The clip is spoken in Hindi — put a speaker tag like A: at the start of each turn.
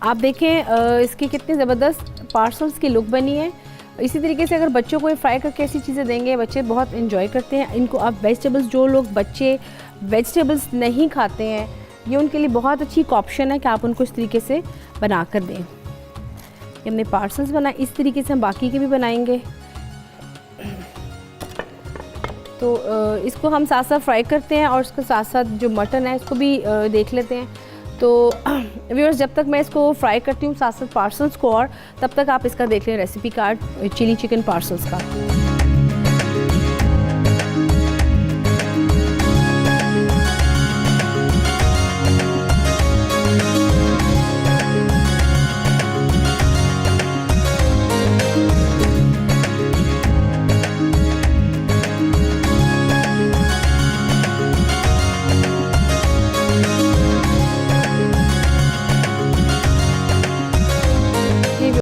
A: आप देखें इसकी कितनी ज़बरदस्त पार्सल्स की लुक बनी है। इसी तरीके से अगर बच्चों को फ्राई करके ऐसी चीज़ें देंगे, बच्चे बहुत इन्जॉय करते हैं इनको। आप वेजिटेबल्स, जो लोग बच्चे वेजिटेबल्स नहीं खाते हैं, ये उनके लिए बहुत अच्छी एक ऑप्शन है कि आप उनको इस तरीके से बना कर दें। ये हमने पार्सल्स बनाए, इस तरीके से हम बाकी के भी बनाएंगे। तो इसको हम साथ साथ फ्राई करते हैं और उसके साथ साथ जो मटन है इसको भी देख लेते हैं। तो व्यूअर्स, जब तक मैं इसको फ्राई करती हूँ साथ साथ पार्सल्स को, और तब तक आप इसका देख लें recipe card chilli chicken parcels का।